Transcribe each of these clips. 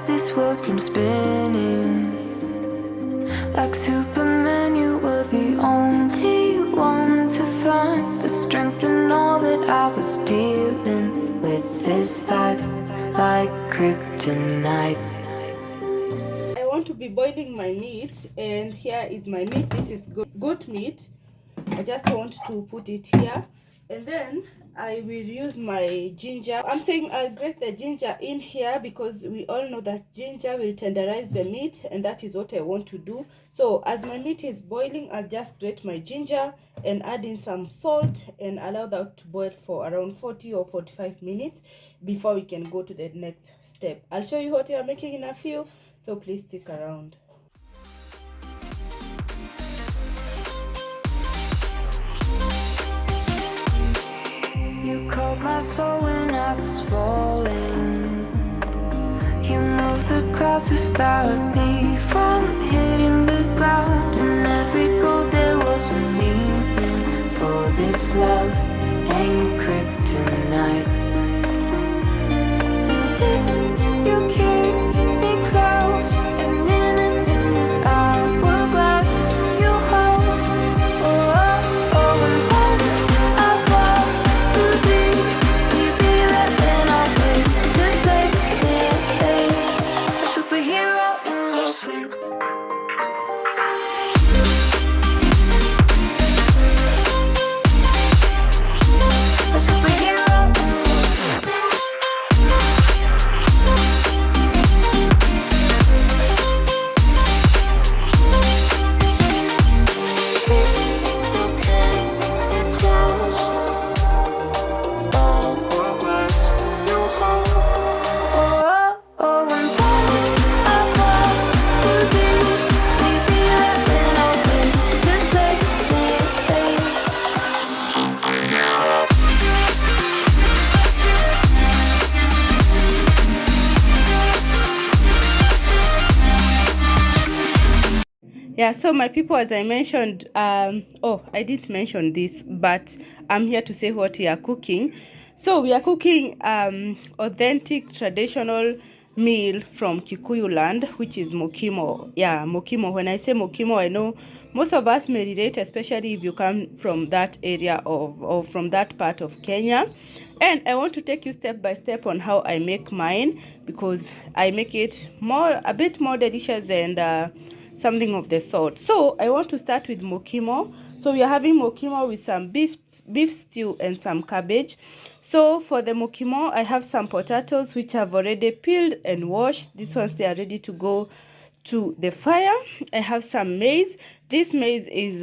this world from spinning. Like Superman, you were the only one to find the strength in all that I was dealing with. This life like kryptonite. I want to be boiling my meat, and here is my meat. This is goat meat. I just want to put it here, and then I will use my ginger. I'm saying I'll grate the ginger in here because we all know that ginger will tenderize the meat, and that is what I want to do. So as my meat is boiling, I'll just grate my ginger and add in some salt and allow that to boil for around 40 or 45 minutes before we can go to the next step. I'll show you what we are making in a few, so please stick around. You called my soul when I was falling. You moved the clouds to stop me from hitting the ground. In every goal there was a meaning. For this love ain't kryptonite. And if you keep me close, every minute in this hourglass you hold. Oh, oh, oh, and when I fall too deep, we be there and I'll wait to save me. A superhero in your sleep. A superhero in your sleep. Oh, oh, and when I fall too deep, we be there and I'll wait to save me. Yeah, so my people, as I mentioned, I didn't mention this, but I'm here to say what we are cooking. So we are cooking authentic traditional meal from Kikuyu land, which is Mukimo. Yeah, Mukimo. When I say Mukimo, I know most of us may relate, especially if you come from that area or from that part of Kenya. And I want to take you step by step on how I make mine, because I make it a bit more delicious and something of the sort. So I want to start with mukimo. So we are having mukimo with some beef stew and some cabbage. So for the mukimo, I have some potatoes which I've already peeled and washed. These ones, they are ready to go to the fire. I have some maize. This maize is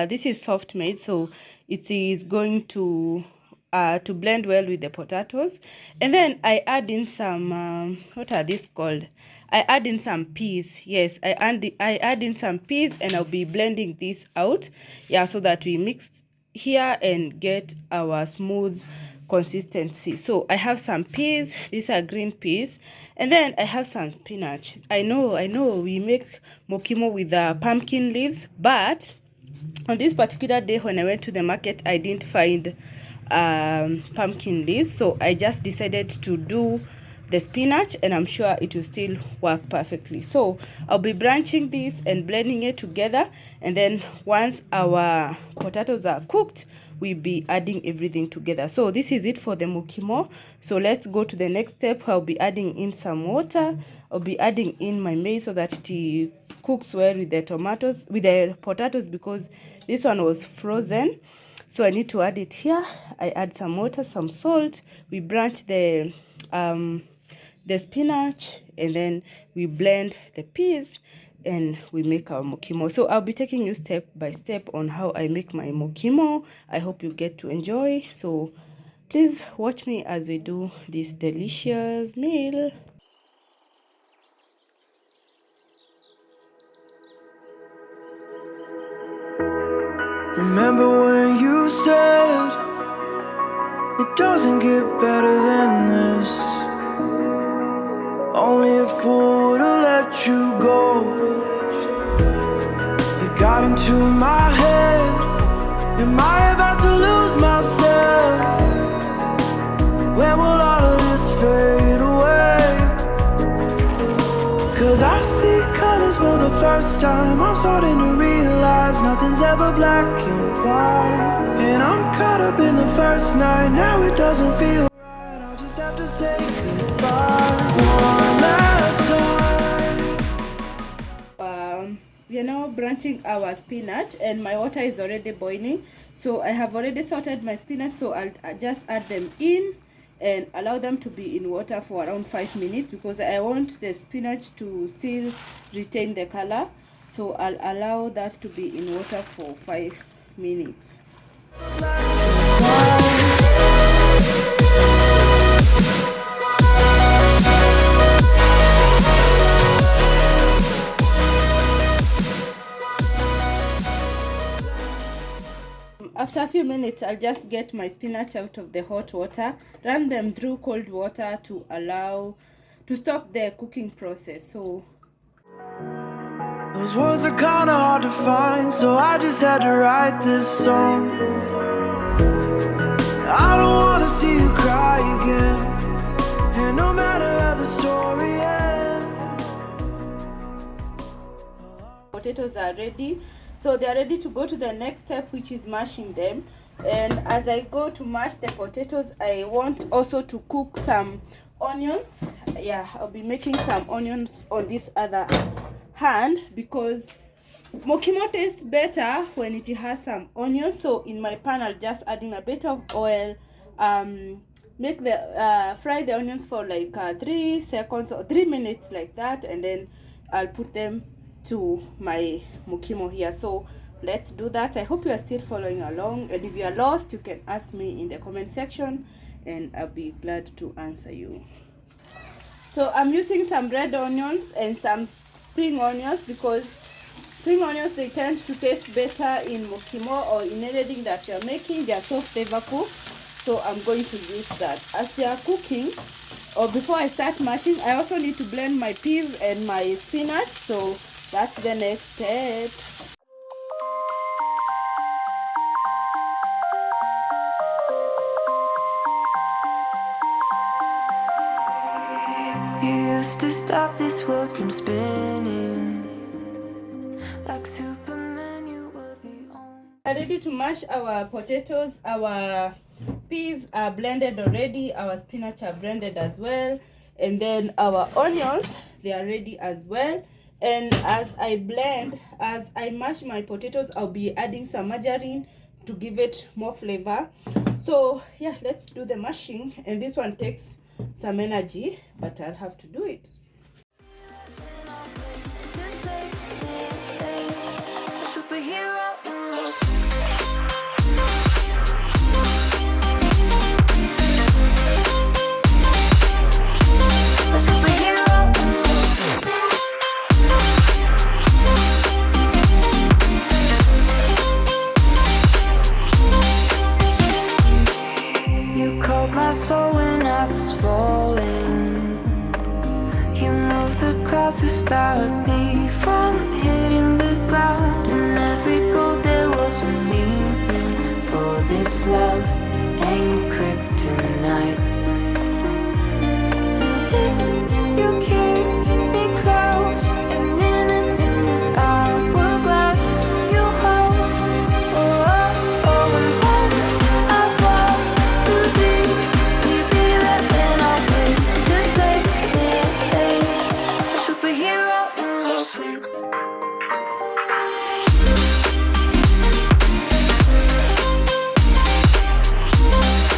this is soft maize, so it is going to blend well with the potatoes. And then I add in some what are these called? I add in some peas. Yes, I add in some peas, and I'll be blending this out, yeah, so that we mix here and get our smooth consistency. So I have some peas. These are green peas, and then I have some spinach. I know we make mukimo with pumpkin leaves, but on this particular day when I went to the market, I didn't find pumpkin leaves, so I just decided to do the spinach, and I'm sure it will still work perfectly. So I'll be branching this and blending it together, and then once our potatoes are cooked, we'll be adding everything together. So this is it for the mukimo. So let's go to the next step. I'll be adding in some water. I'll be adding in my maize so that it cooks well with the potatoes, because this one was frozen. So I need to add it here. I add some water, some salt. We branch the spinach, and then we blend the peas, and we make our mukimo. So I'll be taking you step by step on how I make my mukimo. I hope you get to enjoy. So please watch me as we do this delicious meal. Remember when you said it doesn't get better than this? Only a fool would've let you go. You got into my head. Am I about to lose myself? When will all of this fade away? first time, I'm starting to realize nothing's ever black and white. And I'm caught up in the first night, now it doesn't feel right. I'll just have to say goodbye one last time. We are now branching our spinach, and my water is already boiling, so I have already sorted my spinach, so I'll just add them in and allow them to be in water for around 5 minutes, because I want the spinach to still retain the color. So I'll allow that to be in water for 5 minutes. After a few minutes, I'll just get my spinach out of the hot water, run them through cold water to stop the cooking process. So those words are kinda hard to find, so I just had to write this song. I don't wanna see you cry again, and no matter how the story ends. Potatoes are ready, so they are ready to go to the next step, which is mashing them. And as I go to mash the potatoes, I want also to cook some onions. Yeah, I'll be making some onions on this other hand, because mukimo tastes better when it has some onions. So in my pan, I'll just add in a bit of oil, make the fry the onions for like 3 seconds or 3 minutes like that, and then I'll put them to my mukimo here. So let's do that. I hope you are still following along, and if you are lost, you can ask me in the comment section and I'll be glad to answer you. So I'm using some red onions and some spring onions, because spring onions, they tend to taste better in mukimo or in anything that you're making. They are so flavorful, so I'm going to use that. As you are cooking, or before I start mashing, I also need to blend my peas and my spinach, so that's the next step. You used to stop this world from spinning. Like Superman, you were the only. Ready to mash our potatoes. Our peas are blended already, our spinach are blended as well, and then our onions, they are ready as well. And as I mash my potatoes, I'll be adding some margarine to give it more flavor. So yeah, let's do the mashing, and this one takes some energy, but I'll have to do it. Superhero in this. You called my soul when I was falling. You moved the clouds to stop me from hitting the ground. In every goal there was a meaning. For this love ain't kryptonite. And if you keep me close, every minute in this hourglass you hold. Oh, oh, oh, and when I fall too deep, we be there when I'll wait to say it. A superhero in your sleep.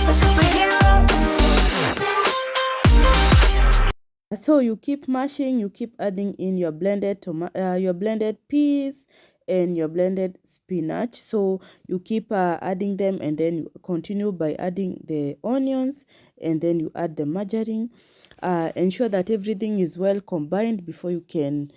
A superhero in your sleep. So you keep mashing, you keep adding in your blended peas and your blended spinach. So you keep adding them, and then you continue by adding the onions, and then you add the margarine. Ensure that everything is well combined before you can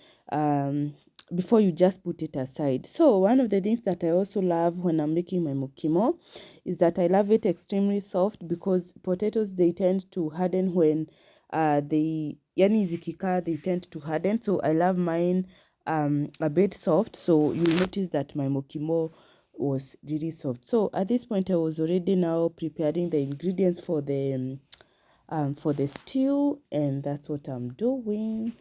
before you just put it aside. So one of the things that I also love when I'm making my mukimo is that I love it extremely soft, because potatoes, they tend to harden when they zikikaa, they tend to harden. So I love mine a bit soft, so you'll notice that my mukimo was really soft. So at this point, I was already now preparing the ingredients for the stew, and that's what I'm doing.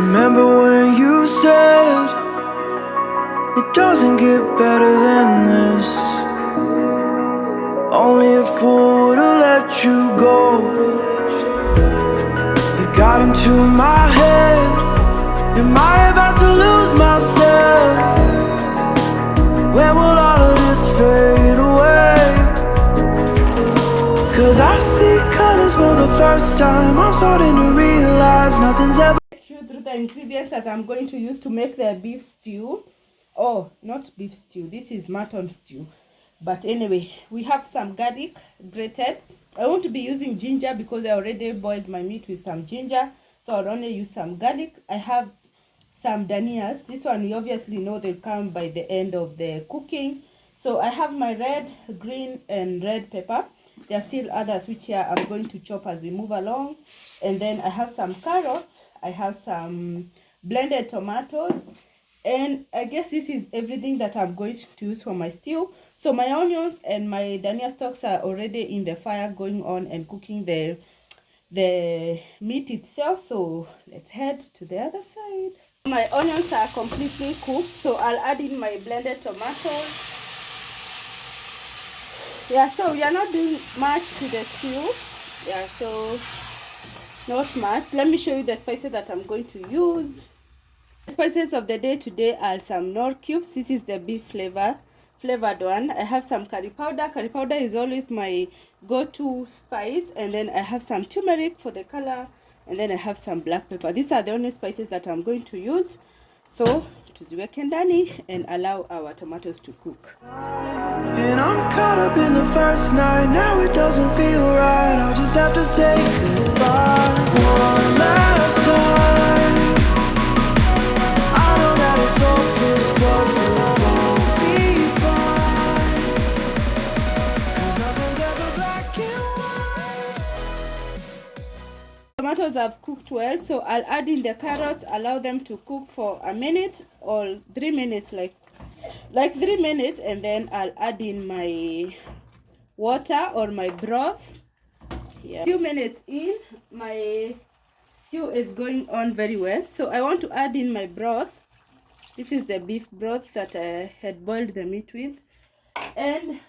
Remember when you said it doesn't get better than this? Only a fool would've let you go. You got into my head. Am I about to lose myself? When will all of this fade away? 'Cause I see colors for the first time. I'm starting to realize nothing's ever. Through the ingredients that I'm going to use to make the beef stew. Oh, not beef stew, this is mutton stew. But anyway, we have some garlic grated. I won't be using ginger because I already boiled my meat with some ginger, so I'll only use some garlic. I have some danias. This one you obviously know they come by the end of the cooking. So I have my red, green and red pepper. There are still others which here I'm going to chop as we move along. And then I have some carrots. I have some blended tomatoes. And I guess this is everything that I'm going to use for my stew. So my onions and my dania stalks are already in the fire going on and cooking the meat itself. So let's head to the other side. My onions are completely cooked, so I'll add in my blended tomatoes. Yeah, so we are not doing much to the stew. Yeah, so not much. Let me show you the spices that I'm going to use. The spices of the day today are some Knorr cubes. This is the beef flavored one. I have some curry powder. Curry powder is always my go-to spice. And then I have some turmeric for the color. And then I have some black pepper. These are the only spices that I'm going to use. So tuziweke ndani and allow our tomatoes to cook. And I'm caught up in the first night. Now it doesn't feel right. I'll just have to say goodbye one last time. I know that it's hopeless, but we'll both be fine. 'Cause nothing's ever black and white. Tomatoes have cooked well, so I'll add in the carrots, allow them to cook for a minute or 3 minutes, like 3 minutes, and then I'll add in my water or my broth. Yeah, few minutes in, my stew is going on very well, so I want to add in my broth. This is the beef broth that I had boiled the meat with, and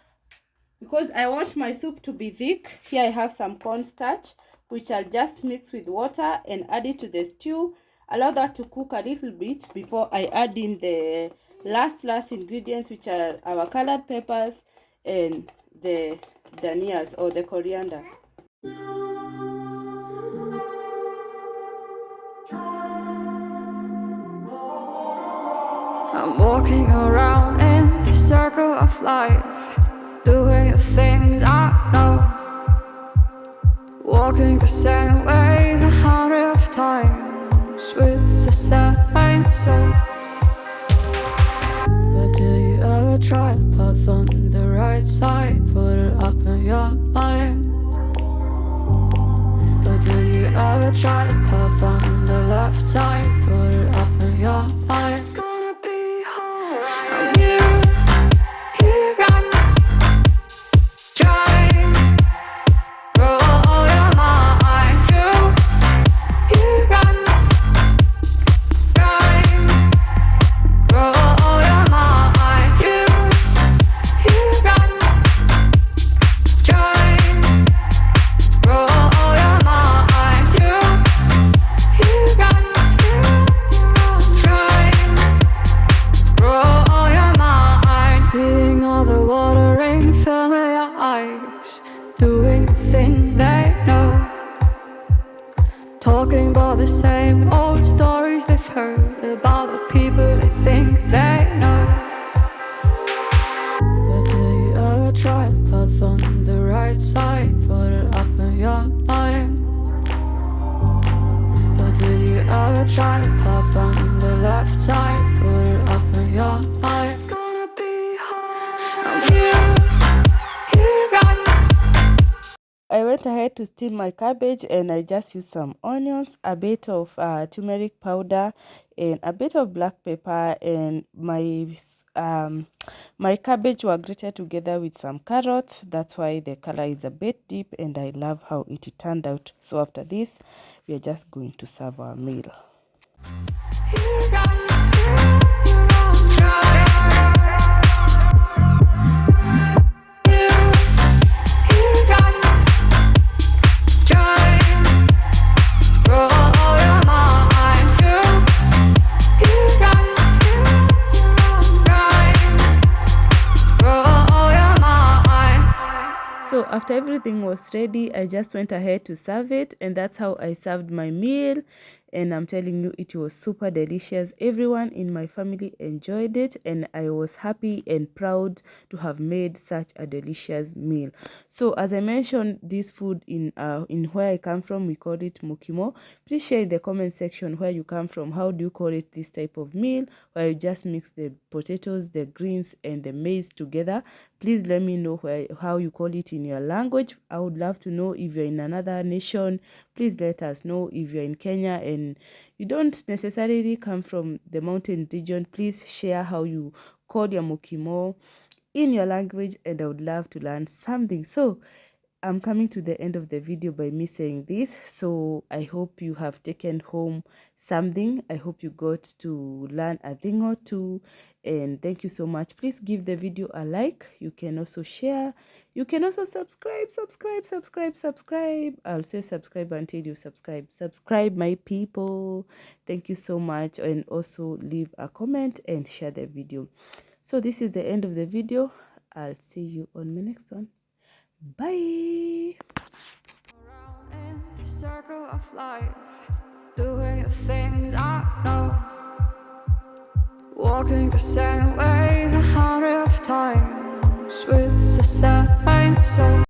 because I want my soup to be thick, here I have some cornstarch which I'll just mix with water and add it to the stew. Allow that to cook a little bit before I add in the last ingredients, which are our colored peppers and the danias or the coriander. I'm walking around in the circle of life, doing the things I know, walking the same ways 100 times with the same soul. But do you ever try to path on the right side, put it up in your mind? But do you ever try to path on the left side, put it up in your mind? Doing things they know, talking about the same old stories they've heard about the people they think they know. But do you ever try to path on the right side, put it up in your mind? But do you ever try to path on the left side, put it up in your mind? It's gonna be hard. I'm here. I went ahead to steam my cabbage and I just used some onions, a bit of turmeric powder and a bit of black pepper, and my cabbage were grated together with some carrots. That's why the color is a bit deep and I love how it turned out. So after this, we are just going to serve our meal. You run, you run, try. You run, try. Roll your mind. You run, try. Roll your mind. So after everything was ready, I just went ahead to serve it, and that's how I served my meal. And I'm telling you, it was super delicious. Everyone in my family enjoyed it, and I was happy and proud to have made such a delicious meal. So as I mentioned, this food in where I come from, we call it Mukimo. Please share in the comment section where you come from. How do you call it, this type of meal where you just mix the potatoes, the greens, and the maize together? Please let me know how you call it in your language. I would love to know. If you're in another nation, please let us know. If you're in Kenya and you don't necessarily come from the mountain region, please share how you call your mukimo in your language, and I would love to learn something. So I'm coming to the end of the video by me saying this. So I hope you have taken home something. I hope you got to learn a thing or two. And thank you so much. Please give the video a like. You can also share. You can also subscribe. I'll say subscribe until you subscribe. Subscribe, my people. Thank you so much. And also leave a comment and share the video. So this is the end of the video. I'll see you on my next one. Bye. Around in the circle of life, doing the things I know, walking the same way.